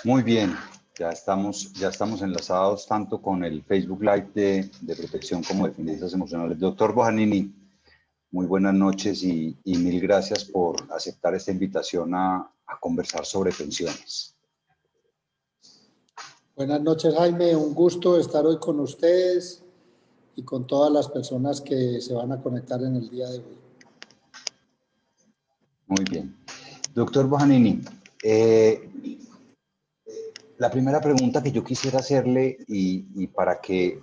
Muy bien, ya estamos enlazados tanto con el Facebook Live de protección como de finanzas emocionales. Doctor Bojanini, muy buenas noches y mil gracias por aceptar esta invitación a conversar sobre pensiones. Buenas noches, Jaime. Un gusto estar hoy con ustedes y con todas las personas que se van a conectar en el día de hoy. Muy bien. Doctor Bojanini, la primera pregunta que yo quisiera hacerle y para que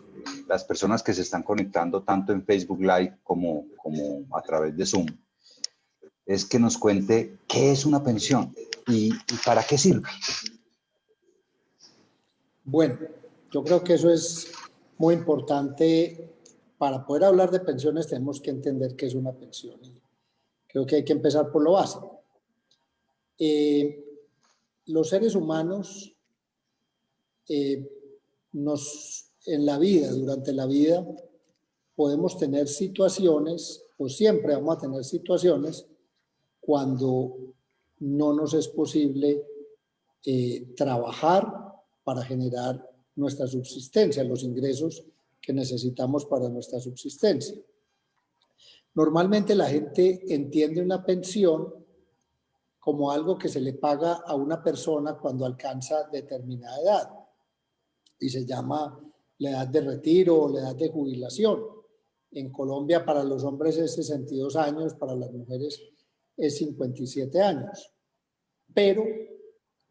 las personas que se están conectando tanto en Facebook Live como a través de Zoom, es que nos cuente qué es una pensión y para qué sirve. Bueno, yo creo que eso es muy importante. Para poder hablar de pensiones tenemos que entender qué es una pensión. Y creo que hay que empezar por lo básico. Los seres humanos en la vida, durante la vida, podemos tener situaciones, o siempre vamos a tener situaciones, cuando no nos es posible trabajar para generar nuestra subsistencia, los ingresos que necesitamos para nuestra subsistencia. Normalmente la gente entiende una pensión como algo que se le paga a una persona cuando alcanza determinada edad y se llama la edad de retiro o la edad de jubilación. En Colombia para los hombres es 62 años, para las mujeres es 57 años. Pero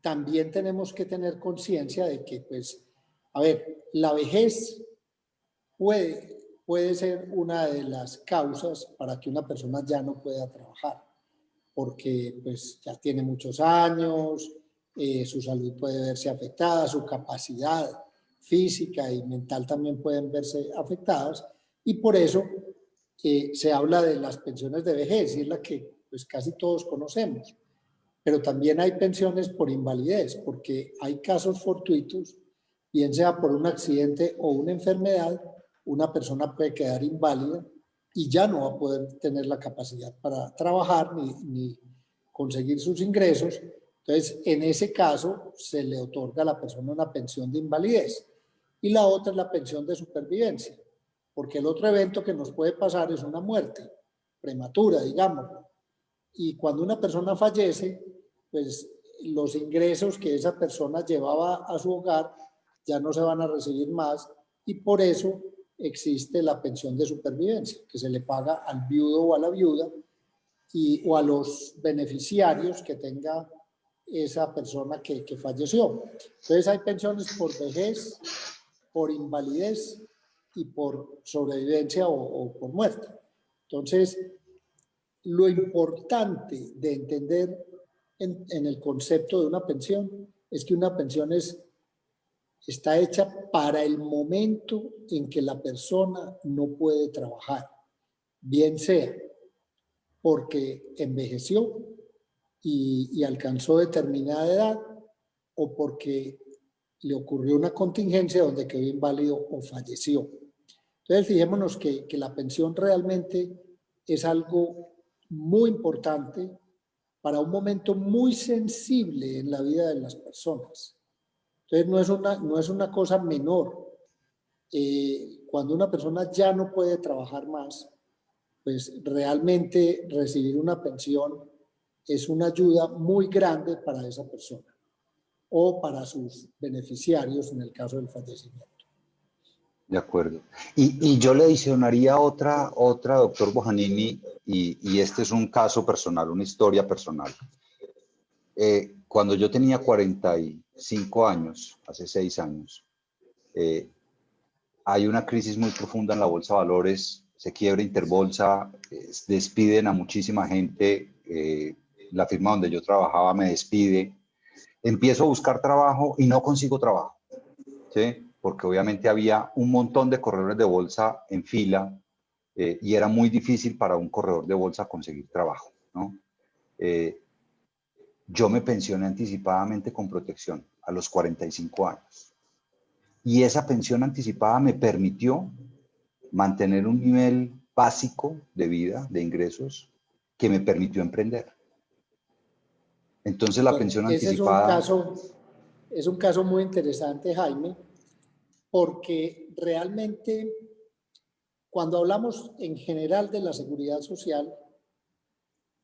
también tenemos que tener conciencia de que, pues, a ver, la vejez puede ser una de las causas para que una persona ya no pueda trabajar, porque pues ya tiene muchos años, su salud puede verse afectada, su capacidad física y mental también pueden verse afectadas, y por eso se habla de las pensiones de vejez, y es la que pues casi todos conocemos. Pero también hay pensiones por invalidez, porque hay casos fortuitos, bien sea por un accidente o una enfermedad, una persona puede quedar inválida y ya no va a poder tener la capacidad para trabajar ni conseguir sus ingresos. Entonces, en ese caso, se le otorga a la persona una pensión de invalidez. Y la otra es la pensión de supervivencia, porque el otro evento que nos puede pasar es una muerte prematura, digámoslo. Y cuando una persona fallece, pues los ingresos que esa persona llevaba a su hogar ya no se van a recibir más, y por eso existe la pensión de supervivencia, que se le paga al viudo o a la viuda o a los beneficiarios que tenga esa persona que falleció. Entonces hay pensiones por vejez, por invalidez y por sobrevivencia o por muerte. Entonces, lo importante de entender en el concepto de una pensión es que una pensión está hecha para el momento en que la persona no puede trabajar, bien sea porque envejeció y alcanzó determinada edad, o porque le ocurrió una contingencia donde quedó inválido o falleció. Entonces, fijémonos que la pensión realmente es algo muy importante para un momento muy sensible en la vida de las personas. Entonces, no es una cosa menor. Cuando una persona ya no puede trabajar más, pues realmente recibir una pensión es una ayuda muy grande para esa persona o para sus beneficiarios en el caso del fallecimiento. De acuerdo. Y yo le adicionaría otra, doctor Bojanini, y este es un caso personal, una historia personal. Cuando yo tenía 45 años, hace 6 años, hay una crisis muy profunda en la bolsa de valores, se quiebra Interbolsa, despiden a muchísima gente, la firma donde yo trabajaba me despide, empiezo a buscar trabajo y no consigo trabajo, ¿sí? Porque obviamente había un montón de corredores de bolsa en fila y era muy difícil para un corredor de bolsa conseguir trabajo, ¿no? Yo me pensioné anticipadamente con protección a los 45 años. Y esa pensión anticipada me permitió mantener un nivel básico de vida, de ingresos, que me permitió emprender. Entonces la Bueno, pensión ese es un anticipada... caso es un caso muy interesante, Jaime, porque realmente cuando hablamos en general de la seguridad social,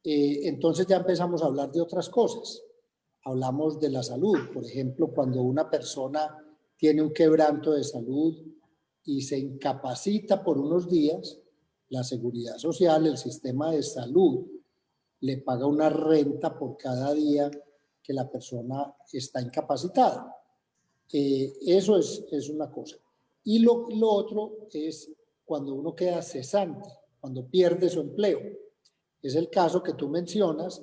entonces ya empezamos a hablar de otras cosas. Hablamos de la salud, por ejemplo, cuando una persona tiene un quebranto de salud y se incapacita por unos días, la seguridad social, el sistema de salud, le paga una renta por cada día que la persona está incapacitada. Eso es una cosa. Y lo otro es cuando uno queda cesante, cuando pierde su empleo. Es el caso que tú mencionas.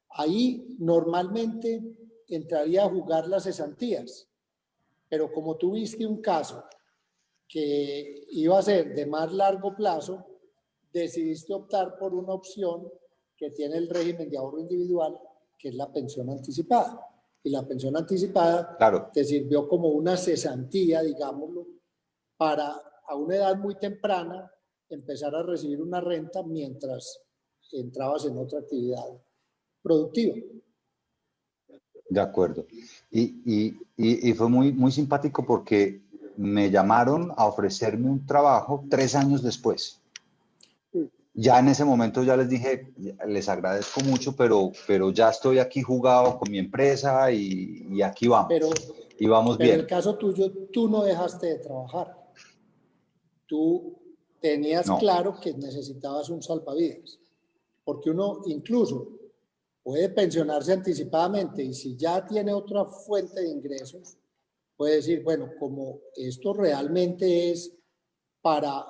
Ahí normalmente entraría a jugar las cesantías, pero como tú viste un caso que iba a ser de más largo plazo, decidiste optar por una opción que tiene el régimen de ahorro individual, que es la pensión anticipada. Y la pensión anticipada Claro. te sirvió como una cesantía, digámoslo, para a una edad muy temprana empezar a recibir una renta mientras entrabas en otra actividad productiva. De acuerdo. Y fue muy simpático porque me llamaron a ofrecerme un trabajo 3 años después. Ya en ese momento ya les dije, les agradezco mucho, pero ya estoy aquí jugado con mi empresa y aquí vamos. Y vamos pero bien. en el caso tuyo, tú no dejaste de trabajar. Tú tenías claro que necesitabas un salvavidas, porque uno incluso puede pensionarse anticipadamente y si ya tiene otra fuente de ingresos, puede decir, bueno, como esto realmente es para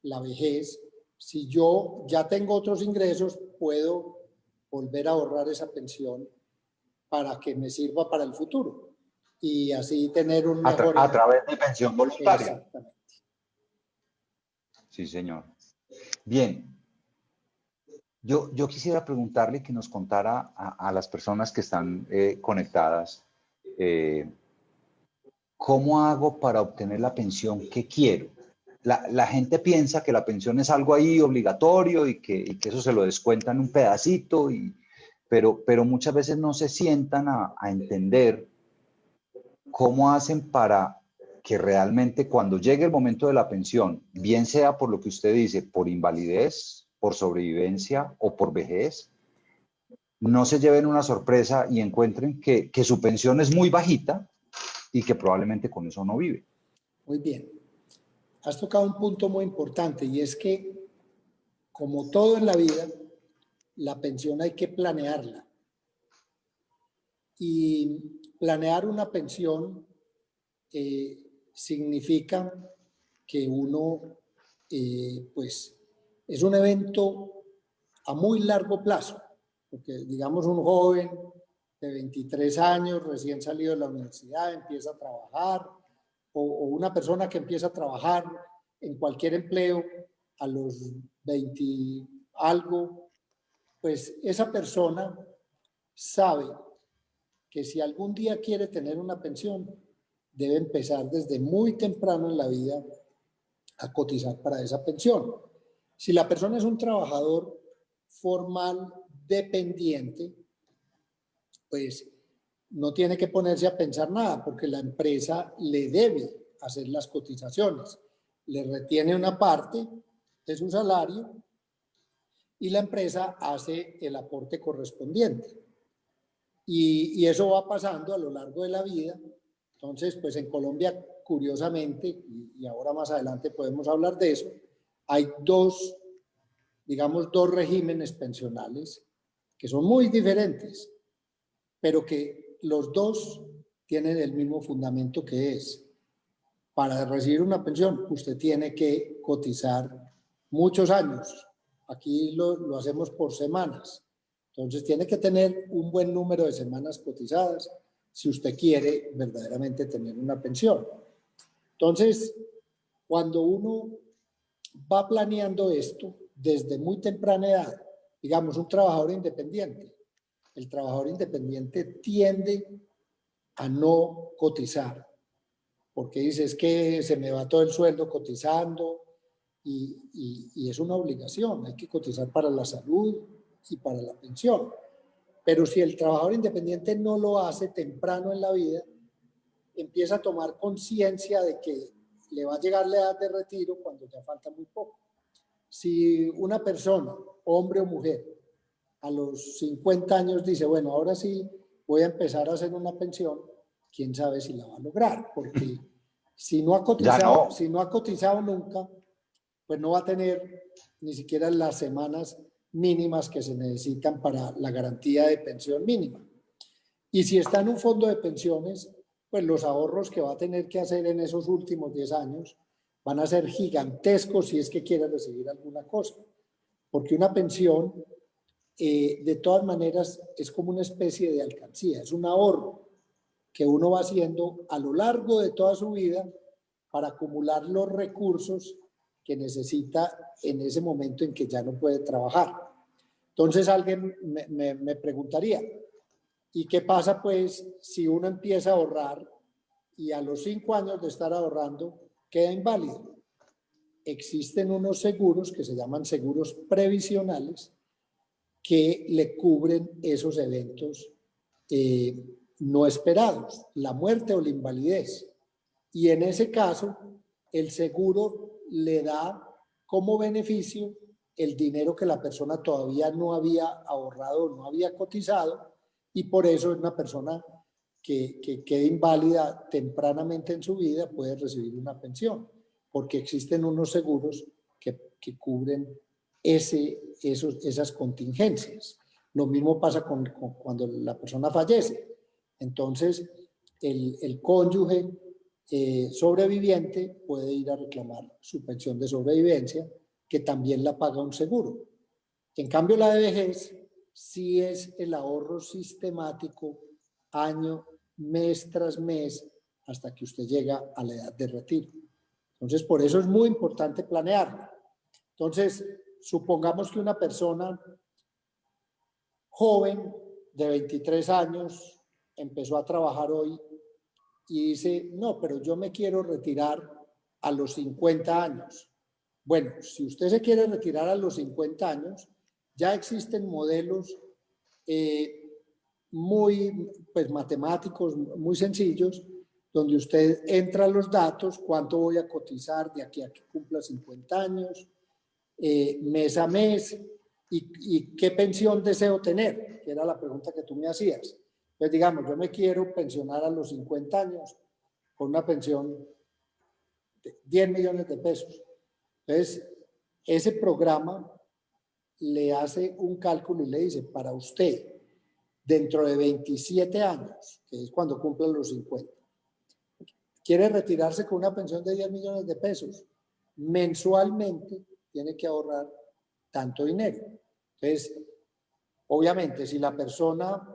la vejez, si yo ya tengo otros ingresos, puedo volver a ahorrar esa pensión para que me sirva para el futuro y así tener un mejor... A través de pensión voluntaria. Exactamente. Sí, señor. Bien. Yo quisiera preguntarle que nos contara a las personas que están conectadas, ¿cómo hago para obtener la pensión que quiero? La gente piensa que la pensión es algo ahí obligatorio y que eso se lo descuentan un pedacito, pero muchas veces no se sientan a entender cómo hacen para que realmente cuando llegue el momento de la pensión, bien sea por lo que usted dice, por invalidez, por sobrevivencia o por vejez, no se lleven una sorpresa y encuentren que su pensión es muy bajita y que probablemente con eso no vive. Muy bien. Has tocado un punto muy importante y es que, como todo en la vida, la pensión hay que planearla. Y planear una pensión significa que uno, pues, es un evento a muy largo plazo, porque digamos un joven de 23 años, recién salido de la universidad, empieza a trabajar, o una persona que empieza a trabajar en cualquier empleo a los 20 algo, pues esa persona sabe que si algún día quiere tener una pensión, debe empezar desde muy temprano en la vida a cotizar para esa pensión. Si la persona es un trabajador formal dependiente, pues no tiene que ponerse a pensar nada porque la empresa le debe hacer las cotizaciones. Le retiene una parte de su salario y la empresa hace el aporte correspondiente. Y eso va pasando a lo largo de la vida. Entonces, pues en Colombia, curiosamente, y ahora más adelante podemos hablar de eso, hay dos, digamos, dos regímenes pensionales que son muy diferentes, pero que los dos tienen el mismo fundamento que es, para recibir una pensión, usted tiene que cotizar muchos años. Aquí lo hacemos por semanas. Entonces tiene que tener un buen número de semanas cotizadas si usted quiere verdaderamente tener una pensión. Entonces, cuando uno va planeando esto desde muy temprana edad, digamos un trabajador independiente, el trabajador independiente tiende a no cotizar, porque dice es que se me va todo el sueldo cotizando y es una obligación, hay que cotizar para la salud y para la pensión. Pero si el trabajador independiente no lo hace temprano en la vida, empieza a tomar conciencia de que le va a llegar la edad de retiro cuando ya falta muy poco. Si una persona, hombre o mujer, a los 50 años dice, bueno, ahora sí voy a empezar a hacer una pensión, quién sabe si la va a lograr, porque si no ha cotizado, si no ha cotizado nunca, pues no va a tener ni siquiera las semanas mínimas que se necesitan para la garantía de pensión mínima. Y si está en un fondo de pensiones, pues los ahorros que va a tener que hacer en esos últimos 10 años van a ser gigantescos si es que quiere recibir alguna cosa. Porque una pensión, de todas maneras, es como una especie de alcancía, es un ahorro que uno va haciendo a lo largo de toda su vida para acumular los recursos que necesita en ese momento en que ya no puede trabajar. Entonces alguien me preguntaría, ¿y qué pasa pues si uno empieza a ahorrar y a los 5 años de estar ahorrando queda inválido? Existen unos seguros que se llaman seguros previsionales que le cubren esos eventos no esperados, la muerte o la invalidez. Y en ese caso, el seguro le da como beneficio el dinero que la persona todavía no había ahorrado, no había cotizado, y por eso es una persona que quede inválida tempranamente en su vida puede recibir una pensión, porque existen unos seguros que cubren esas contingencias. Lo mismo pasa con cuando la persona fallece. Entonces, el cónyuge sobreviviente puede ir a reclamar su pensión de sobrevivencia, que también la paga un seguro. En cambio, la de vejez sí es el ahorro sistemático año, mes tras mes, hasta que usted llega a la edad de retiro. Entonces, por eso es muy importante planearlo. Entonces, supongamos que una persona joven de 23 años empezó a trabajar hoy y dice, no, pero yo me quiero retirar a los 50 años. Bueno, si usted se quiere retirar a los 50 años, ya existen modelos muy matemáticos, muy sencillos, donde usted entra los datos, cuánto voy a cotizar de aquí a que cumpla 50 años, mes a mes, y qué pensión deseo tener, que era la pregunta que tú me hacías. Pues digamos, yo me quiero pensionar a los 50 años con una pensión de 10 millones de pesos. Entonces, ese programa le hace un cálculo y le dice, para usted, dentro de 27 años, que es cuando cumplan los 50, quiere retirarse con una pensión de 10 millones de pesos, mensualmente tiene que ahorrar tanto dinero. Entonces, obviamente, si la persona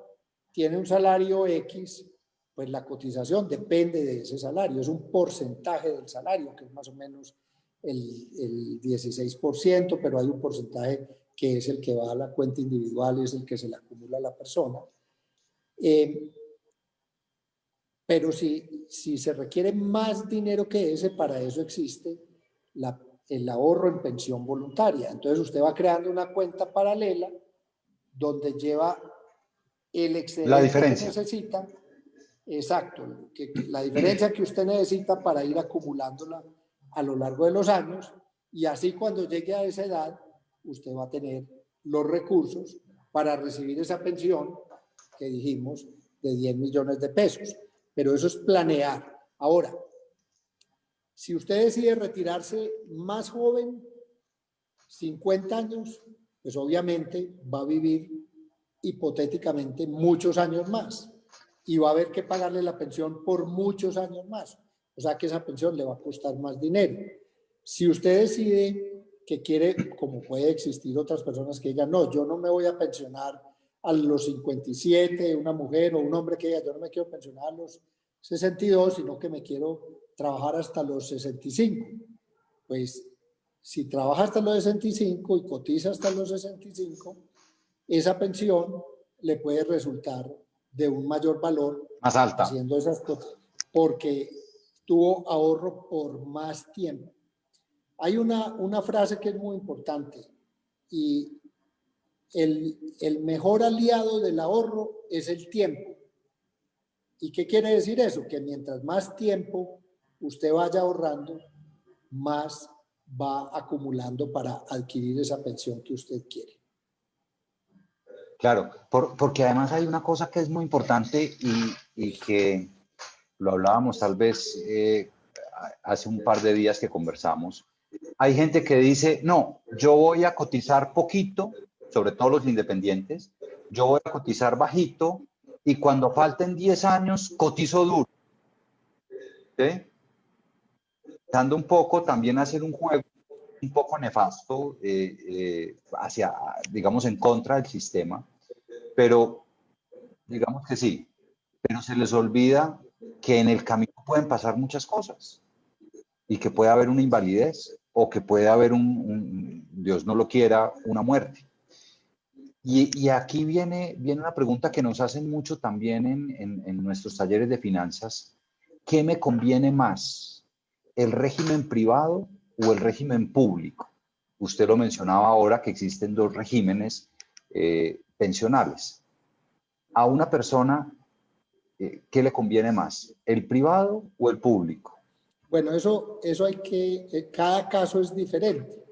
tiene un salario X, pues la cotización depende de ese salario, es un porcentaje del salario, que es más o menos el 16%, pero hay un porcentaje que es el que va a la cuenta individual y es el que se le acumula a la persona. Pero si se requiere más dinero que ese, para eso existe el ahorro en pensión voluntaria. Entonces usted va creando una cuenta paralela donde lleva el excedente que necesita, exacto, la diferencia que usted necesita para ir acumulándola a lo largo de los años, y así cuando llegue a esa edad, usted va a tener los recursos para recibir esa pensión que dijimos de 10 millones de pesos. Pero eso es planear. Ahora, si usted decide retirarse más joven, 50 años, pues obviamente va a vivir hipotéticamente muchos años más y va a haber que pagarle la pensión por muchos años más. O sea que esa pensión le va a costar más dinero. Si usted decide que quiere, como puede existir otras personas que digan, no, yo no me voy a pensionar a los 57, una mujer o un hombre que diga, yo no me quiero pensionar a los 62, sino que me quiero trabajar hasta los 65. Pues si trabaja hasta los 65 y cotiza hasta los 65, esa pensión le puede resultar de un mayor valor más alta, haciendo esas cosas, porque tuvo ahorro por más tiempo. Hay una frase que es muy importante, y el mejor aliado del ahorro es el tiempo. ¿Y qué quiere decir eso? Que mientras más tiempo usted vaya ahorrando, más va acumulando para adquirir esa pensión que usted quiere. Claro, porque además hay una cosa que es muy importante y que lo hablábamos tal vez hace un par de días que conversamos. Hay gente que dice, no, yo voy a cotizar poquito, sobre todo los independientes, yo voy a cotizar bajito y cuando falten 10 años cotizo duro. ¿Sí? Dando un poco también hacer un juego un poco nefasto hacia, digamos, en contra del sistema, pero digamos que sí, pero se les olvida que en el camino pueden pasar muchas cosas y que puede haber una invalidez o que puede haber Dios no lo quiera, una muerte. Y aquí viene una pregunta que nos hacen mucho también en nuestros talleres de finanzas. ¿Qué me conviene más? ¿El régimen privado o el régimen público? Usted lo mencionaba ahora que existen dos regímenes pensionales. A una persona, ¿qué le conviene más? ¿El privado o el público? Bueno, eso hay que, cada caso es diferente.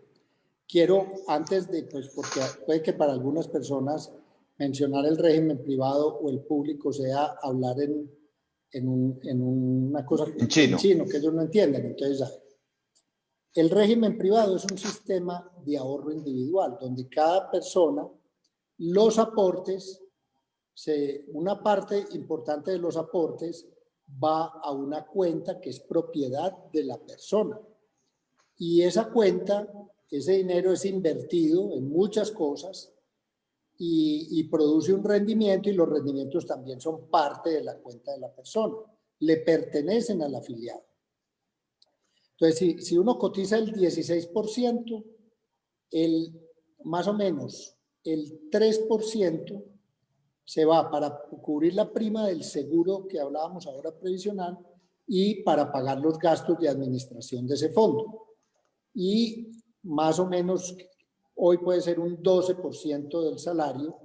Quiero, antes de, pues porque puede que para algunas personas mencionar el régimen privado o el público sea hablar en una cosa en chino que ellos no entienden. Entonces, el régimen privado es un sistema de ahorro individual, donde cada persona, los aportes, una parte importante de los aportes va a una cuenta que es propiedad de la persona. Y esa cuenta, ese dinero es invertido en muchas cosas y produce un rendimiento, y los rendimientos también son parte de la cuenta de la persona, le pertenecen al afiliado. Entonces, si uno cotiza el 16%, más o menos el 3% se va para cubrir la prima del seguro que hablábamos ahora previsional y para pagar los gastos de administración de ese fondo. Y más o menos hoy puede ser un 12% del salario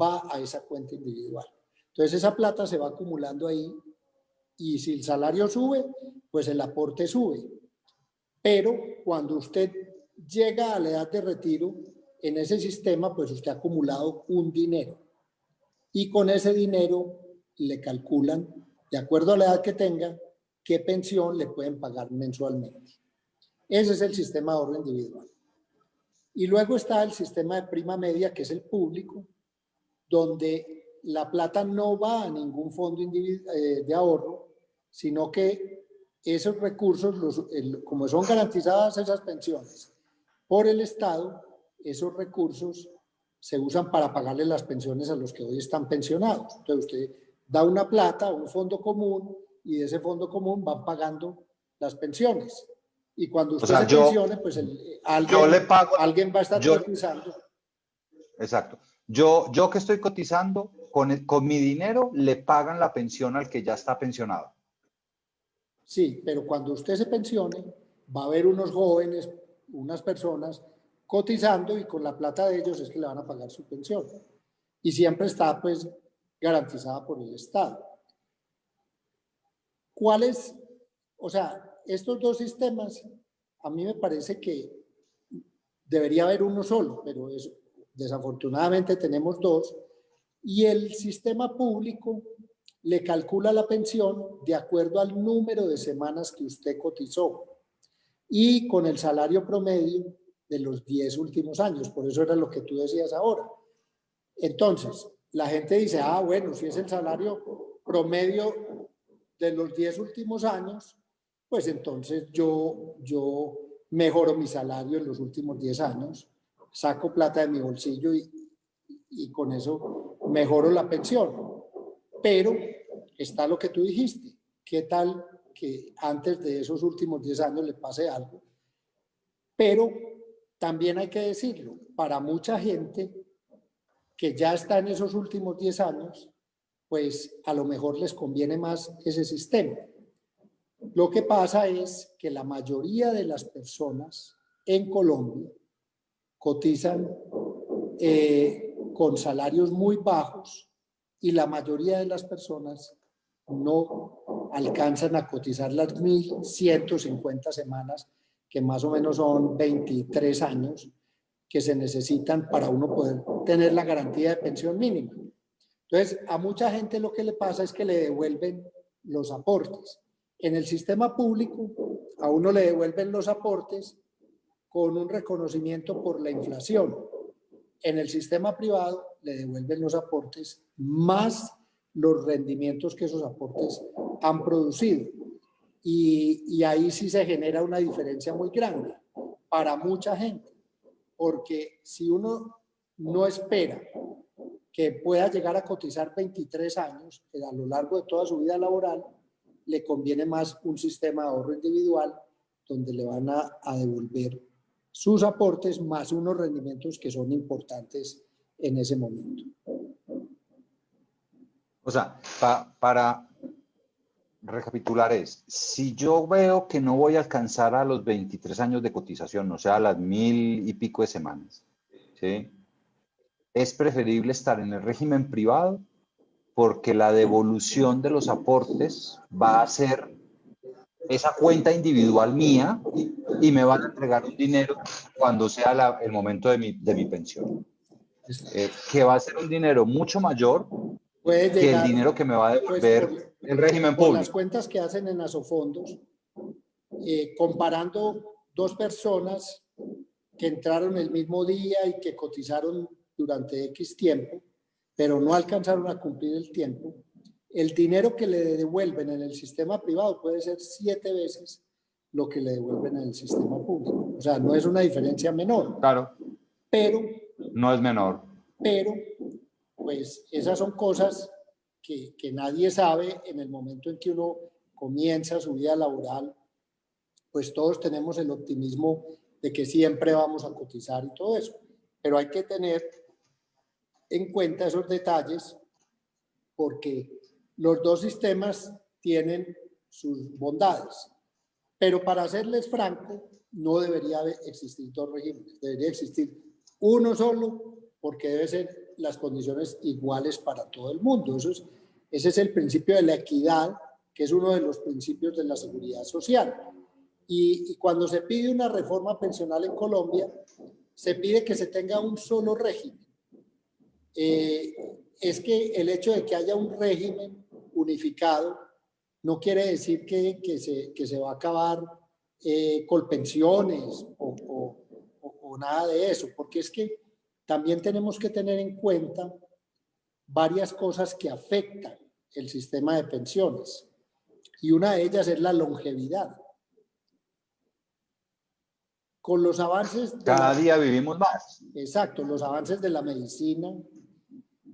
va a esa cuenta individual. Entonces esa plata se va acumulando ahí y si el salario sube, pues el aporte sube. Pero cuando usted llega a la edad de retiro, en ese sistema, pues usted ha acumulado un dinero. Y con ese dinero le calculan, de acuerdo a la edad que tenga, qué pensión le pueden pagar mensualmente. Ese es el sistema de ahorro individual. Y luego está el sistema de prima media, que es el público, donde la plata no va a ningún fondo de ahorro, sino que esos recursos, como son garantizadas esas pensiones por el Estado, esos recursos se usan para pagarle las pensiones a los que hoy están pensionados. Entonces usted da una plata a un fondo común y de ese fondo común van pagando las pensiones. Y cuando usted se pensione, pues alguien va a estar cotizando. Exacto. Yo que estoy cotizando, con mi dinero le pagan la pensión al que ya está pensionado. Sí, pero cuando usted se pensione, va a haber unos jóvenes, unas personas cotizando y con la plata de ellos es que le van a pagar su pensión. Y siempre está pues garantizada por el Estado. ¿Cuáles? O sea, estos dos sistemas, a mí me parece que debería haber uno solo, pero desafortunadamente tenemos dos. Y el sistema público le calcula la pensión de acuerdo al número de semanas que usted cotizó y con el salario promedio de los 10 últimos años. Por eso era lo que tú decías ahora. Entonces, la gente dice, bueno, si es el salario promedio de los 10 últimos años, pues entonces yo mejoro mi salario en los últimos 10 años, saco plata de mi bolsillo y con eso mejoro la pensión. Pero está lo que tú dijiste. ¿Qué tal que antes de esos últimos 10 años le pase algo? Pero también hay que decirlo, para mucha gente que ya está en esos últimos 10 años, pues a lo mejor les conviene más ese sistema. Lo que pasa es que la mayoría de las personas en Colombia cotizan con salarios muy bajos y la mayoría de las personas no alcanzan a cotizar las 1.150 semanas, que más o menos son 23 años, que se necesitan para uno poder tener la garantía de pensión mínima. Entonces, a mucha gente lo que le pasa es que le devuelven los aportes. En el sistema público, a uno le devuelven los aportes con un reconocimiento por la inflación. En el sistema privado le devuelven los aportes más los rendimientos que esos aportes han producido. Y ahí sí se genera una diferencia muy grande para mucha gente, porque si uno no espera que pueda llegar a cotizar 23 años a lo largo de toda su vida laboral, le conviene más un sistema de ahorro individual donde le van a devolver sus aportes más unos rendimientos que son importantes en ese momento. O sea, para recapitular si yo veo que no voy a alcanzar a los 23 años de cotización, o sea, a las 1.000 y pico de semanas, ¿sí? Es preferible estar en el régimen privado porque la devolución de los aportes va a ser esa cuenta individual mía y me van a entregar un dinero cuando sea el momento de mi pensión. Que va a ser un dinero mucho mayor que el dinero que me va a devolver el régimen público. Las cuentas que hacen en Asofondos, comparando dos personas que entraron el mismo día y que cotizaron durante X tiempo, pero no alcanzaron a cumplir el tiempo, el dinero que le devuelven en el sistema privado puede ser 7 veces lo que le devuelven en el sistema público. O sea, no es una diferencia menor. Claro. Pero no es menor. Pero, pues, esas son cosas que nadie sabe en el momento en que uno comienza su vida laboral. Pues todos tenemos el optimismo de que siempre vamos a cotizar y todo eso. Pero hay que tener en cuenta esos detalles porque los dos sistemas tienen sus bondades. Pero para serles franco, no debería existir dos regímenes. Debería existir uno solo porque deben ser las condiciones iguales para todo el mundo. Ese es el principio de la equidad, que es uno de los principios de la seguridad social. Y cuando se pide una reforma pensional en Colombia, se pide que se tenga un solo régimen. Es que el hecho de que haya un régimen unificado no quiere decir que se va a acabar colpensiones o nada de eso, porque es que también tenemos que tener en cuenta varias cosas que afectan el sistema de pensiones y una de ellas es la longevidad. Con los avances... Cada día vivimos más. Exacto, los avances de la medicina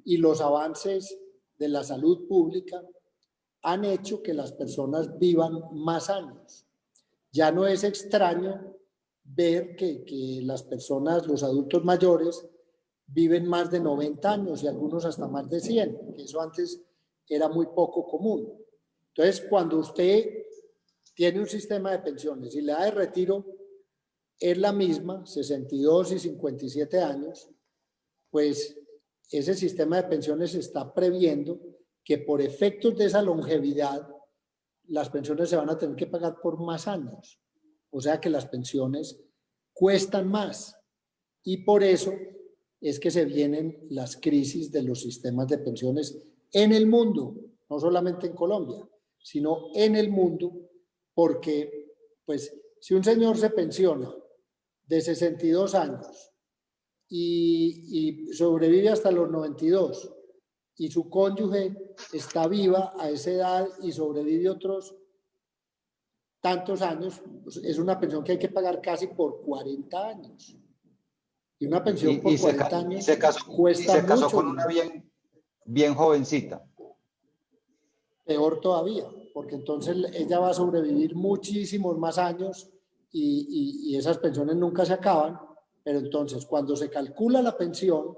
y los avances de la salud pública han hecho que las personas vivan más años. Ya no es extraño ver que las personas, los adultos mayores, viven más de 90 años y algunos hasta más de 100, que eso antes era muy poco común. Entonces, cuando usted tiene un sistema de pensiones y la edad de retiro es la misma, 62 y 57 años, pues ese sistema de pensiones está previendo que por efectos de esa longevidad, las pensiones se van a tener que pagar por más años. O sea que las pensiones cuestan más y por eso es que se vienen las crisis de los sistemas de pensiones en el mundo, no solamente en Colombia, sino en el mundo, porque pues si un señor se pensiona de 62 años y sobrevive hasta los 92 y su cónyuge está viva a esa edad y sobrevive otros tantos años, pues es una pensión que hay que pagar casi por 40 años. Y una pensión por 40 años cuesta mucho. Se casó con una bien jovencita. Peor todavía, porque entonces ella va a sobrevivir muchísimos más años y esas pensiones nunca se acaban, pero entonces cuando se calcula la pensión,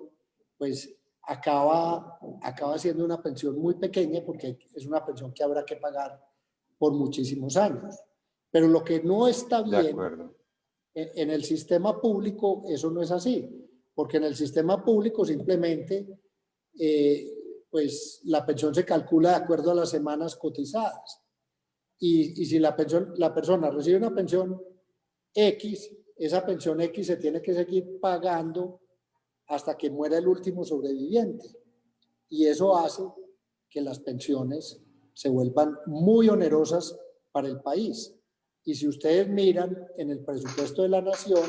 pues acaba siendo una pensión muy pequeña porque es una pensión que habrá que pagar por muchísimos años. Pero lo que no está bien en el sistema público, eso no es así, porque en el sistema público simplemente pues la pensión se calcula de acuerdo a las semanas cotizadas. Y si la persona recibe una pensión X, esa pensión X se tiene que seguir pagando hasta que muera el último sobreviviente. Y eso hace que las pensiones se vuelvan muy onerosas para el país. Y si ustedes miran en el presupuesto de la nación,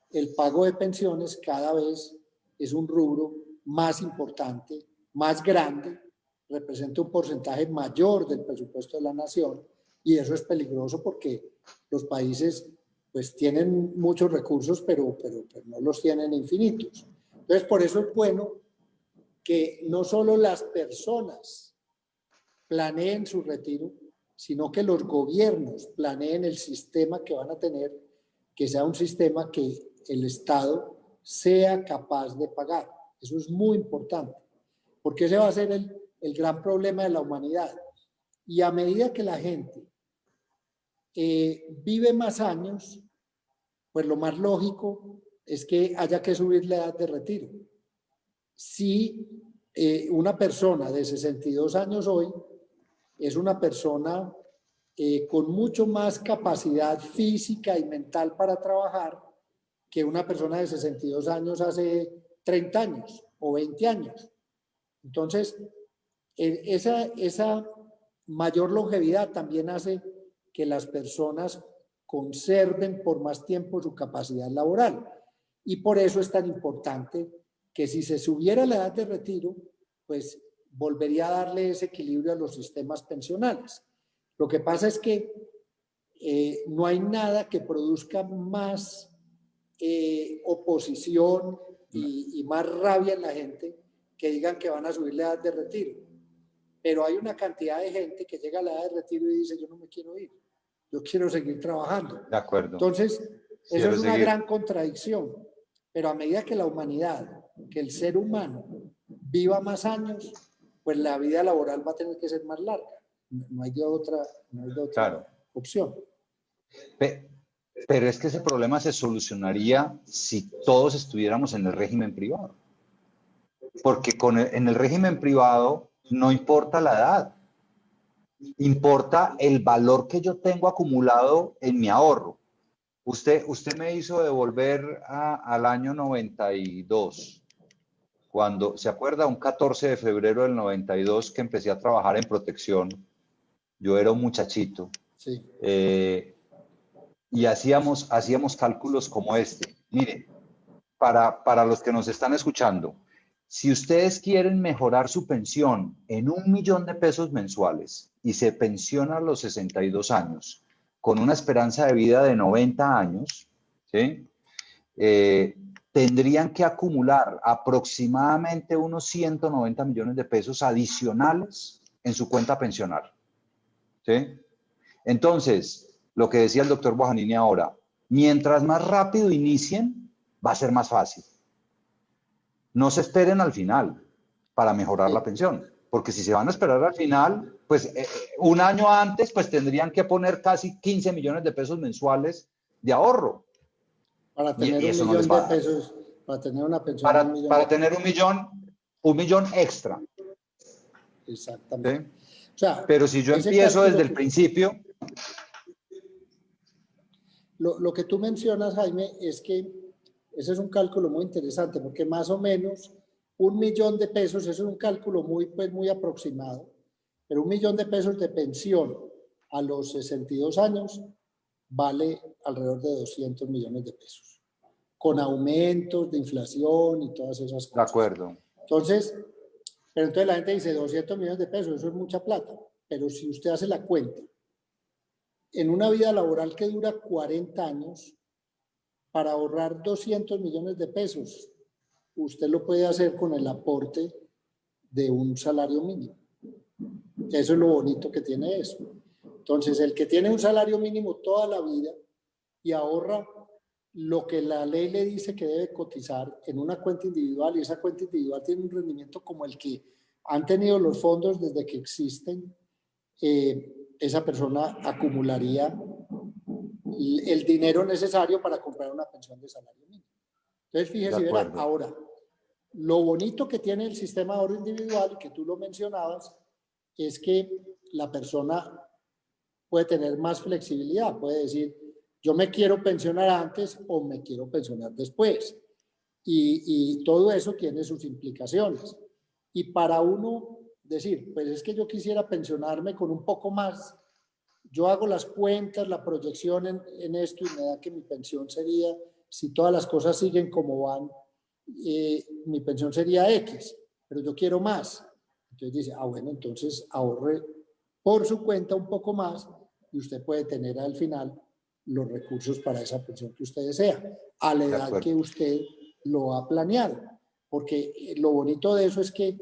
el pago de pensiones cada vez es un rubro más importante, más grande, representa un porcentaje mayor del presupuesto de la nación, y eso es peligroso porque los países pues tienen muchos recursos, pero no los tienen infinitos. Entonces, por eso es bueno que no solo las personas planeen su retiro, sino que los gobiernos planeen el sistema que van a tener, que sea un sistema que el Estado sea capaz de pagar. Eso es muy importante, porque ese va a ser el gran problema de la humanidad. Y a medida que la gente vive más años, pues lo más lógico es que haya que subir la edad de retiro. Si una persona de 62 años hoy es una persona con mucho más capacidad física y mental para trabajar que una persona de 62 años hace 30 años o 20 años. Entonces, esa mayor longevidad también hace que las personas conserven por más tiempo su capacidad laboral. Y por eso es tan importante que si se subiera la edad de retiro, pues volvería a darle ese equilibrio a los sistemas pensionales. Lo que pasa es que no hay nada que produzca más oposición y más rabia en la gente que digan que van a subir la edad de retiro. Pero hay una cantidad de gente que llega a la edad de retiro y dice, yo no me quiero ir, yo quiero seguir trabajando. De acuerdo. Entonces, eso es una gran contradicción. Pero a medida que la humanidad, que el ser humano viva más años, pues la vida laboral va a tener que ser más larga. No hay de otra Claro. opción. Pero es que ese problema se solucionaría si todos estuviéramos en el régimen privado. Porque en el régimen privado no importa la edad, importa el valor que yo tengo acumulado en mi ahorro. Usted me hizo devolver al año 92, cuando, ¿se acuerda? Un 14 de febrero del 92 que empecé a trabajar en protección. Yo era un muchachito. Sí. Y hacíamos cálculos como este. Mire, para los que nos están escuchando, si ustedes quieren mejorar su pensión en 1 millón de pesos mensuales y se pensiona a los 62 años con una esperanza de vida de 90 años, ¿sí? Tendrían que acumular aproximadamente unos 190 millones de pesos adicionales en su cuenta pensional, ¿sí? Entonces, lo que decía el doctor Bojanini ahora, mientras más rápido inicien, va a ser más fácil. No se esperen al final para mejorar la pensión, porque si se van a esperar al final, pues un año antes, pues tendrían que poner casi 15 millones de pesos mensuales de ahorro. Para tener y eso un no les va millón a de dar. pesos, para tener una pensión Para, de 1 millón. para tener un millón extra. Exactamente. ¿Sí? O sea, pero si yo empiezo desde el principio... Lo que tú mencionas, Jaime, es que ese es un cálculo muy interesante, porque más o menos 1 millón de pesos, eso es un cálculo muy aproximado, pero 1 millón de pesos de pensión a los 62 años vale alrededor de 200 millones de pesos, con aumentos de inflación y todas esas cosas. De acuerdo. Entonces la gente dice 200 millones de pesos, eso es mucha plata, pero si usted hace la cuenta, en una vida laboral que dura 40 años, para ahorrar 200 millones de pesos, usted lo puede hacer con el aporte de un salario mínimo. Eso es lo bonito que tiene eso. Entonces, el que tiene un salario mínimo toda la vida y ahorra lo que la ley le dice que debe cotizar en una cuenta individual, y esa cuenta individual tiene un rendimiento como el que han tenido los fondos desde que existen, esa persona acumularía el dinero necesario para comprar una pensión de salario mínimo. Entonces, fíjese, verá, ahora, lo bonito que tiene el sistema de ahorro individual, y que tú lo mencionabas, es que la persona puede tener más flexibilidad, puede decir, yo me quiero pensionar antes o me quiero pensionar después. Y todo eso tiene sus implicaciones. Y para uno decir, pues es que yo quisiera pensionarme con un poco más, yo hago las cuentas, la proyección en esto y me da que mi pensión sería, si todas las cosas siguen como van, mi pensión sería X, pero yo quiero más. Entonces dice, bueno, entonces ahorre por su cuenta un poco más y usted puede tener al final los recursos para esa pensión que usted desea, a la edad que usted lo ha planeado. Porque lo bonito de eso es que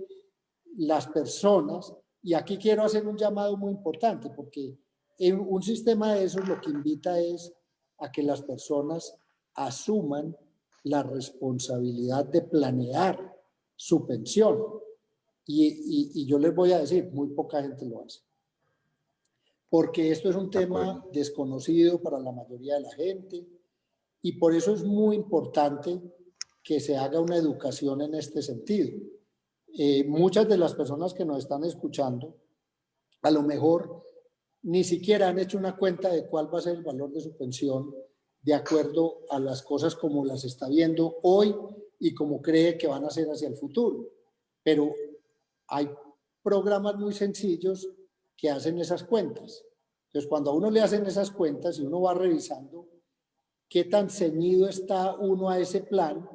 las personas, y aquí quiero hacer un llamado muy importante, porque en un sistema de esos lo que invita es a que las personas asuman la responsabilidad de planear su pensión. Y yo les voy a decir, muy poca gente lo hace. Porque esto es un tema desconocido para la mayoría de la gente y por eso es muy importante que se haga una educación en este sentido. Muchas de las personas que nos están escuchando a lo mejor ni siquiera han hecho una cuenta de cuál va a ser el valor de su pensión de acuerdo a las cosas como las está viendo hoy y como cree que van a ser hacia el futuro. Pero hay programas muy sencillos que hacen esas cuentas. Entonces, cuando a uno le hacen esas cuentas y uno va revisando qué tan ceñido está uno a ese plan,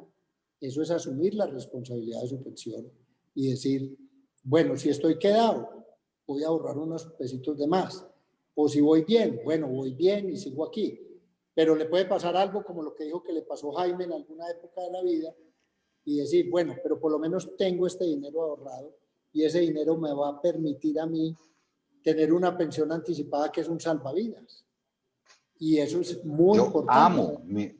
eso es asumir la responsabilidad de su pensión y decir, bueno, si estoy quedado, voy a ahorrar unos pesitos de más. O si voy bien, bueno, voy bien y sigo aquí. Pero le puede pasar algo como lo que dijo que le pasó Jaime en alguna época de la vida y decir, bueno, pero por lo menos tengo este dinero ahorrado y ese dinero me va a permitir a mí tener una pensión anticipada que es un salvavidas. Y eso es muy importante.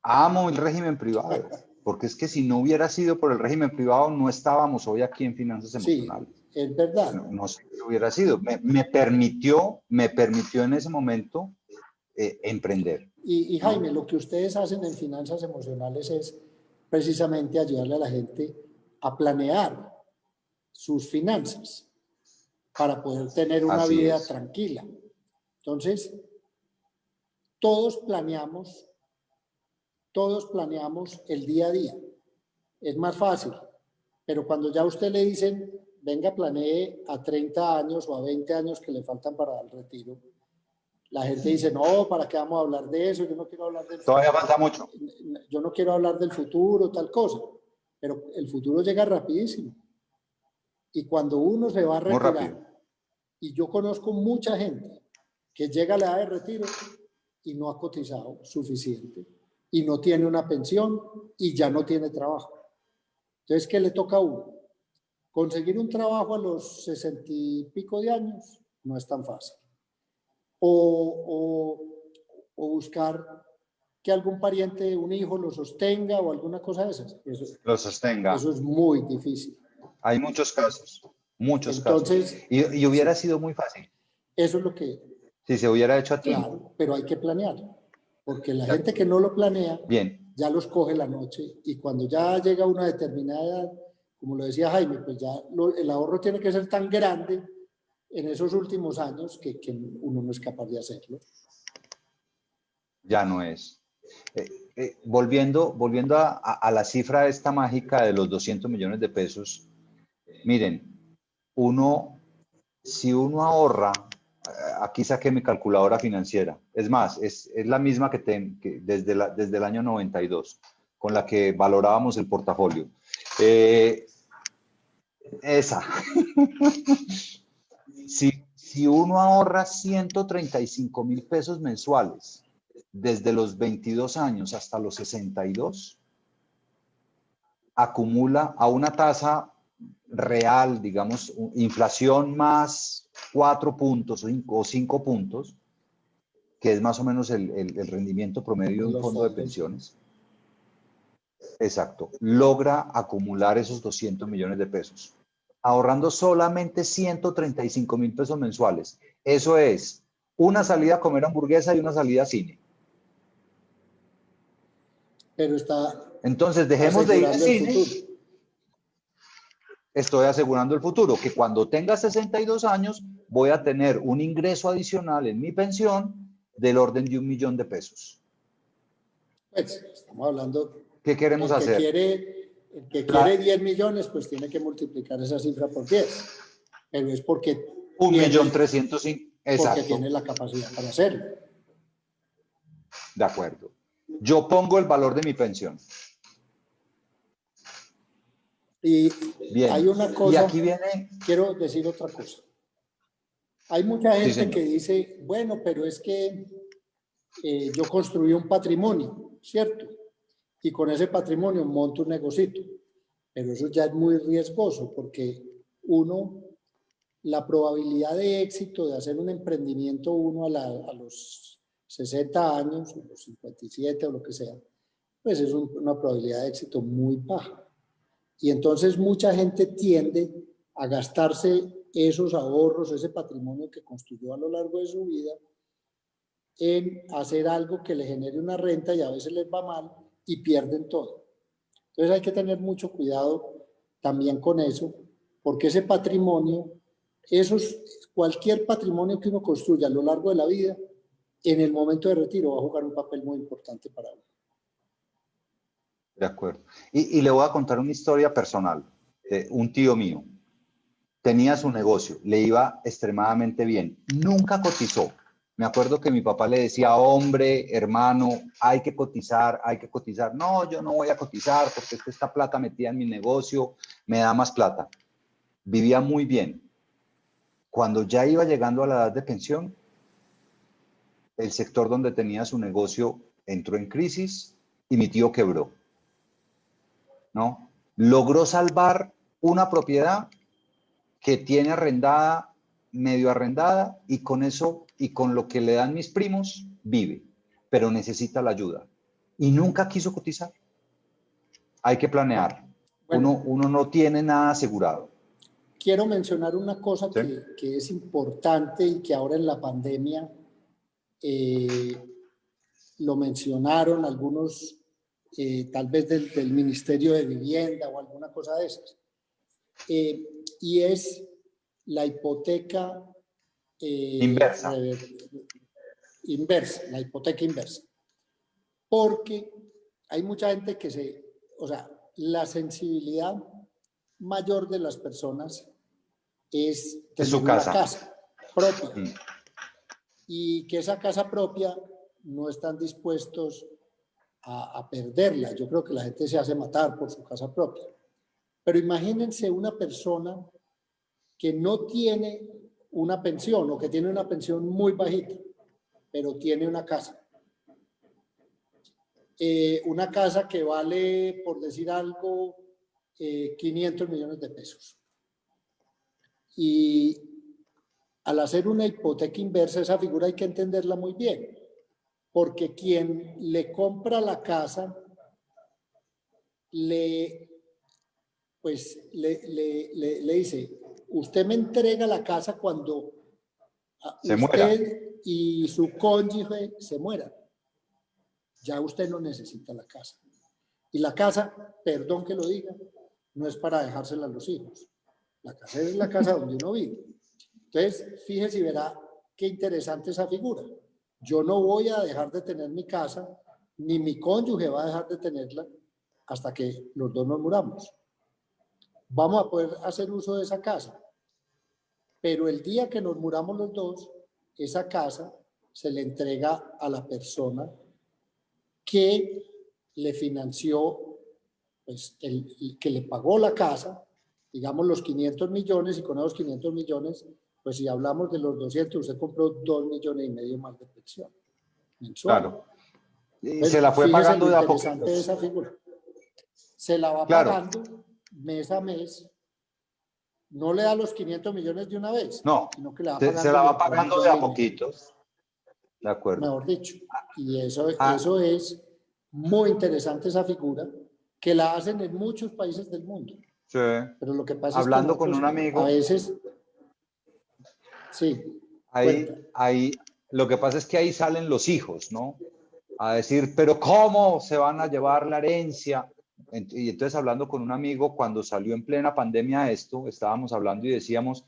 Amo el régimen privado, porque es que si no hubiera sido por el régimen privado, no estábamos hoy aquí en Finanzas Emocionales. Sí, es verdad. No sé qué hubiera sido. Me permitió en ese momento emprender. Y Jaime, lo que ustedes hacen en Finanzas Emocionales es precisamente ayudarle a la gente a planear sus finanzas para poder tener una vida tranquila. Entonces, todos planeamos el día a día. Es más fácil, pero cuando ya a usted le dicen, venga, planee a 30 años o a 20 años que le faltan para el retiro, la gente dice, no, ¿para qué vamos a hablar de eso? Yo no quiero hablar del futuro. Todavía falta mucho. Yo no quiero hablar del futuro, tal cosa. Pero el futuro llega rapidísimo. Y cuando uno se va a retirar, y yo conozco mucha gente que llega a la edad de retiro y no ha cotizado suficiente, y no tiene una pensión, y ya no tiene trabajo. Entonces, ¿qué le toca a uno? Conseguir un trabajo a los 60 y pico de años no es tan fácil. O buscar que algún pariente, un hijo lo sostenga o alguna cosa de esas. Lo sostenga. Eso es muy difícil. Hay muchos casos, casos. Y hubiera sido muy fácil. Eso es lo que... Si se hubiera hecho a tiempo. Claro, pero hay que planear. Porque la gente que no lo planea, ya los coge la noche y cuando ya llega a una determinada edad, como lo decía Jaime, pues ya el ahorro tiene que ser tan grande en esos últimos años que uno no es capaz de hacerlo. Ya no es. Volviendo a la cifra esta mágica de los 200 millones de pesos, miren, si uno ahorra, aquí saqué mi calculadora financiera, es más, es la misma que desde el año 92, con la que valorábamos el portafolio. Esa. Si uno ahorra 135,000 pesos mensuales desde los 22 años hasta los 62, acumula a una tasa real, digamos, inflación más 4 puntos o 5 puntos, que es más o menos el rendimiento promedio de un fondo de pensiones. Exacto. Logra acumular esos 200 millones de pesos, ahorrando solamente 135,000 pesos mensuales. Eso es una salida a comer hamburguesa y una salida a cine. pero está Entonces, dejemos de ir al asegurando el cine. futuro. Estoy asegurando el futuro, que cuando tenga 62 años voy a tener un ingreso adicional en mi pensión del orden de 1.000.000 de pesos. Pues estamos hablando, ¿Qué queremos hacer? el que quiere 10 millones, pues tiene que multiplicar esa cifra por 10, pero es porque 1.300.000. porque Exacto. tiene la capacidad para hacerlo. De acuerdo. Yo pongo el valor de mi pensión. Y bien. Hay una cosa, y aquí viene... quiero decir otra cosa. Hay mucha gente sí, que dice, bueno, pero es que yo construí un patrimonio, ¿cierto? Y con ese patrimonio monto un negocito. Pero eso ya es muy riesgoso porque la probabilidad de éxito de hacer un emprendimiento a los 60 años, o los 57 o lo que sea, pues es una probabilidad de éxito muy baja. Y entonces mucha gente tiende a gastarse esos ahorros, ese patrimonio que construyó a lo largo de su vida, en hacer algo que le genere una renta y a veces les va mal y pierden todo. Entonces hay que tener mucho cuidado también con eso, porque ese patrimonio, cualquier patrimonio que uno construya a lo largo de la vida, en el momento de retiro va a jugar un papel muy importante para uno. De acuerdo. Y le voy a contar una historia personal. Un tío mío tenía su negocio, le iba extremadamente bien, nunca cotizó. Me acuerdo que mi papá le decía, hombre, hermano, hay que cotizar, hay que cotizar. No, yo no voy a cotizar porque esta plata metida en mi negocio me da más plata. Vivía muy bien. Cuando ya iba llegando a la edad de pensión, el sector donde tenía su negocio entró en crisis y mi tío quebró, ¿no? Logró salvar una propiedad que tiene arrendada, medio arrendada, y con eso y con lo que le dan mis primos, vive, pero necesita la ayuda. Y nunca quiso cotizar. Hay que planear. Bueno, uno no tiene nada asegurado. quiero mencionar una cosa ¿Sí? que es importante y que ahora en la pandemia lo mencionaron algunos, tal vez del Ministerio de Vivienda o alguna cosa de esas. Y es la hipoteca Inversa. La hipoteca inversa. Porque hay mucha gente o sea, la sensibilidad mayor de las personas es tener su casa. una casa propia. Y que esa casa propia no están dispuestos a perderla. Yo creo que la gente se hace matar por su casa propia. Pero imagínense una persona que no tiene una pensión o que tiene una pensión muy bajita, pero tiene una casa. Una casa que vale, por decir algo, 500 millones de pesos. Y al hacer una hipoteca inversa, esa figura hay que entenderla muy bien, porque quien le compra la casa le dice, usted me entrega la casa cuando usted muera. y su cónyuge se mueran. Ya usted no necesita la casa. Y la casa, perdón que lo diga, no es para dejársela a los hijos. La casa es la casa donde uno vive. Entonces, fíjese y verá qué interesante esa figura. Yo no voy a dejar de tener mi casa, ni mi cónyuge va a dejar de tenerla hasta que los dos nos muramos. Vamos a poder hacer uso de esa casa. Pero el día que nos muramos los dos, esa casa se le entrega a la persona que le financió, pues que le pagó la casa, digamos los 500 millones, y con esos 500 millones, pues si hablamos de los 200, usted compró 2,5 millones más de pensión mensual. Claro. Y pues, se la fue pagando de a poquito. Interesante esa figura. Se la va pagando mes a mes. No le da los 500 millones de una vez. No, sino que le va se la va pagando de a poquitos. De acuerdo. Mejor dicho. Y eso es muy interesante, esa figura, que la hacen en muchos países del mundo. Sí. Pero lo que pasa hablando es que con un amigo, a veces, sí. ahí, lo que pasa es que ahí salen los hijos, ¿no? a decir, pero ¿cómo se van a llevar la herencia? Y entonces hablando con un amigo, cuando salió en plena pandemia esto, estábamos hablando y decíamos,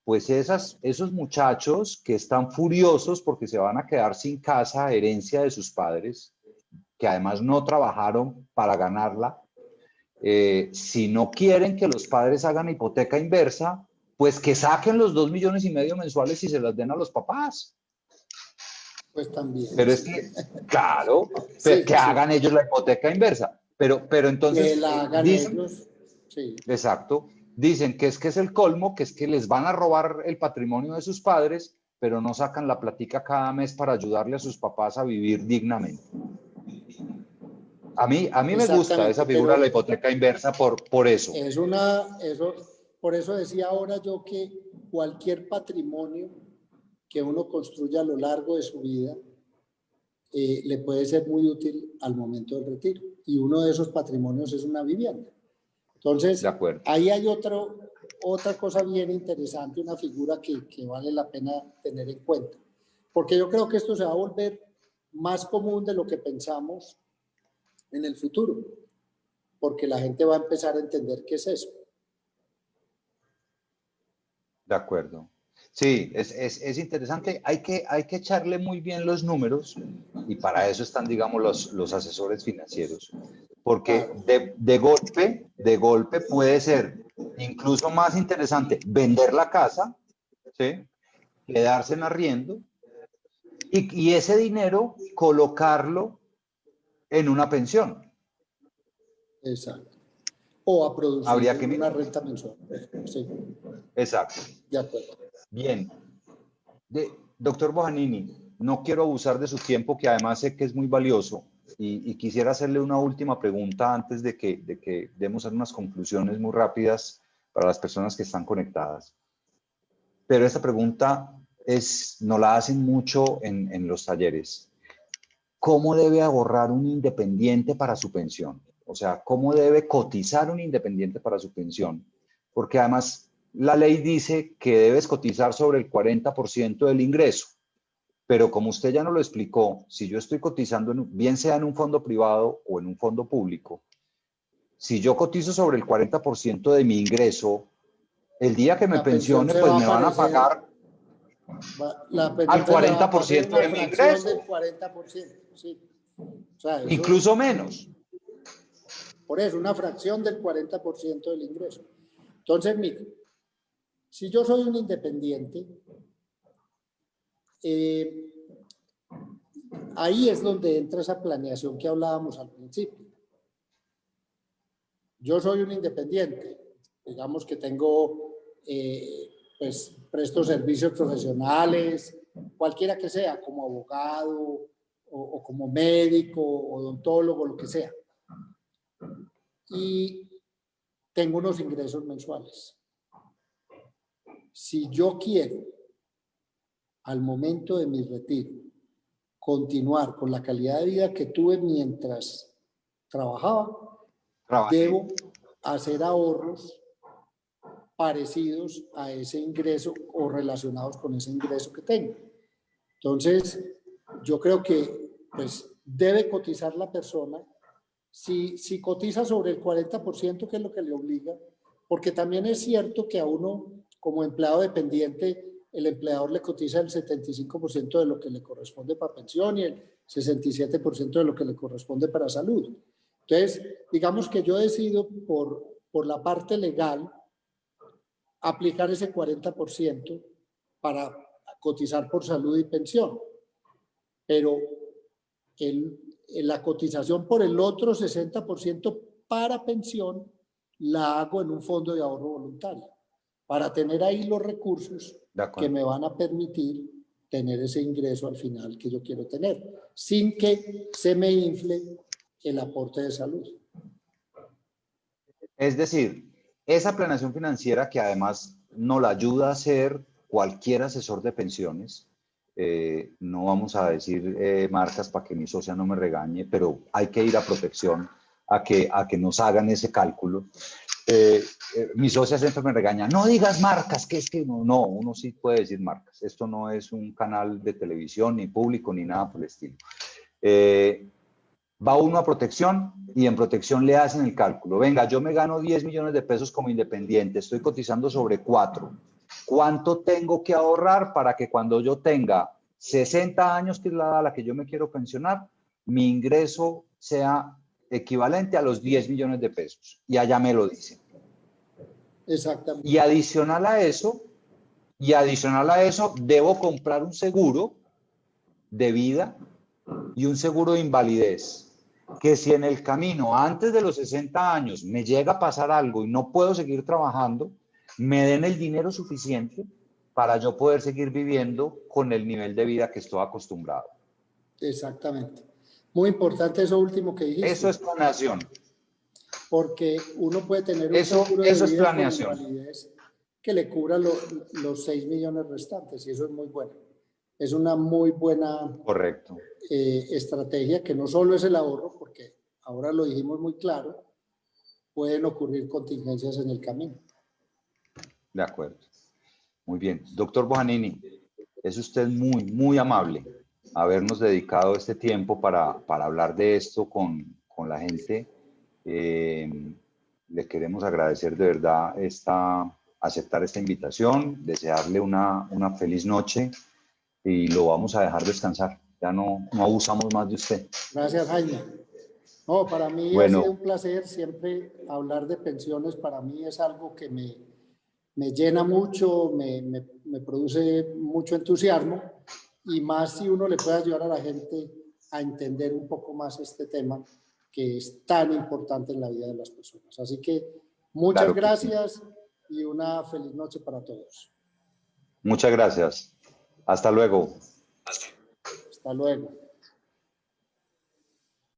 pues esos muchachos que están furiosos porque se van a quedar sin casa, herencia de sus padres, que además no trabajaron para ganarla, si no quieren que los padres hagan hipoteca inversa, pues que saquen los 2,5 millones mensuales y se las den a los papás. Pues también, Pero es sí. que, claro, Sí, que sí. hagan ellos la hipoteca inversa. Pero Que entonces la hagan dicen, ellos, sí. exacto, dicen que es el colmo, que es que les van a robar el patrimonio de sus padres, pero no sacan la platica cada mes para ayudarle a sus papás a vivir dignamente. A mí me gusta esa Exactamente, figura de la pero hipoteca inversa por eso. por eso decía ahora yo que cualquier patrimonio que uno construya a lo largo de su vida le puede ser muy útil al momento del retiro. Y uno de esos patrimonios es una vivienda. De Entonces, acuerdo. ahí hay otra cosa bien interesante, una figura que vale la pena tener en cuenta. Porque yo creo que esto se va a volver más común de lo que pensamos en el futuro, porque la gente va a empezar a entender qué es eso. De acuerdo. Sí, es interesante. Hay que echarle muy bien los números y para eso están, digamos, los asesores financieros. Porque Claro, de golpe puede ser incluso más interesante vender la casa, ¿sí? Quedarse en arriendo y ese dinero colocarlo en una pensión. exacto. O a producir Habría que una mirar. renta mensual. Sí, Exacto. de acuerdo. Bien. Doctor Bojanini, no quiero abusar de su tiempo, que además sé que es muy valioso, y quisiera hacerle una última pregunta antes de que demos unas conclusiones muy rápidas para las personas que están conectadas. Pero esta pregunta nos la hacen mucho en los talleres. ¿Cómo debe ahorrar un independiente para su pensión? O sea, ¿cómo debe cotizar un independiente para su pensión? Porque además la ley dice que debes cotizar sobre el 40% del ingreso. Pero como usted ya nos lo explicó, si yo estoy cotizando, bien sea en un fondo privado o en un fondo público, si yo cotizo sobre el 40% de mi ingreso, el día que me La pensión pensione, se pues va a me van a parecer, pagar la al pensión se le va a pasar 40% una de mi fracción del ingreso, 40%. Sí. O sea, eso, incluso menos. por eso, una fracción del 40% del ingreso. Entonces, mire, si yo soy un independiente, eh, ahí es donde entra esa planeación que hablábamos al principio. Yo soy un independiente, digamos que tengo, pues, presto servicios profesionales, cualquiera que sea, como abogado o como médico, odontólogo, lo que sea. Y tengo unos ingresos mensuales. Si yo quiero, al momento de mi retiro, continuar con la calidad de vida que tuve mientras trabajaba, Trabajé. debo hacer ahorros parecidos a ese ingreso o relacionados con ese ingreso que tengo. Entonces, yo creo que pues debe cotizar la persona. Si cotiza sobre el 40%, que es lo que le obliga, porque también es cierto que a uno como empleado dependiente, el empleador le cotiza el 75% de lo que le corresponde para pensión y el 67% de lo que le corresponde para salud. Entonces, digamos que yo decido por la parte legal aplicar ese 40% para cotizar por salud y pensión, pero la cotización por el otro 60% para pensión la hago en un fondo de ahorro voluntario, para tener ahí los recursos De que acuerdo. me van a permitir tener ese ingreso al final que yo quiero tener, sin que se me infle el aporte de salud. Es decir, esa planeación financiera que además nos la ayuda a hacer cualquier asesor de pensiones, no vamos a decir marcas para que mi socia no me regañe, pero hay que ir a protección a que nos hagan ese cálculo. Mi socia siempre me regaña, no digas marcas, que es que no, uno sí puede decir marcas. Esto no es un canal de televisión, ni público, ni nada por el estilo. va uno a protección y en protección le hacen el cálculo. Venga, yo me gano 10 millones de pesos como independiente, estoy cotizando sobre 4. ¿Cuánto tengo que ahorrar para que cuando yo tenga 60 años, que es la edad a la que yo me quiero pensionar, mi ingreso sea equivalente a los 10 millones de pesos? Y allá me lo dicen. Exactamente. Y adicional a eso, debo comprar un seguro de vida y un seguro de invalidez, que si en el camino, antes de los 60 años, me llega a pasar algo y no puedo seguir trabajando, me den el dinero suficiente para yo poder seguir viviendo con el nivel de vida que estoy acostumbrado. Exactamente. Muy importante eso último que dijiste. Eso es planeación. Porque uno puede tener un Eso seguro de es vida con planeación. invalidez que le cubra los 6 millones restantes, y eso es muy bueno. Es una muy buena Correcto. Estrategia, que no solo es el ahorro, porque ahora lo dijimos muy claro, pueden ocurrir contingencias en el camino. De acuerdo. Muy bien. Doctor Bojanini, es usted muy, muy amable habernos dedicado este tiempo para hablar de esto con la gente. Le queremos agradecer de verdad aceptar esta invitación, desearle una feliz noche y lo vamos a dejar descansar. Ya no abusamos más de usted. Gracias, Jaime. No, para mí Bueno, ha sido un placer. Siempre hablar de pensiones para mí es algo que me llena mucho, me produce mucho entusiasmo, y más si uno le puede ayudar a la gente a entender un poco más este tema que es tan importante en la vida de las personas. Así que muchas claro que gracias sí. Y una feliz noche para todos. Muchas gracias. Hasta luego. Hasta luego.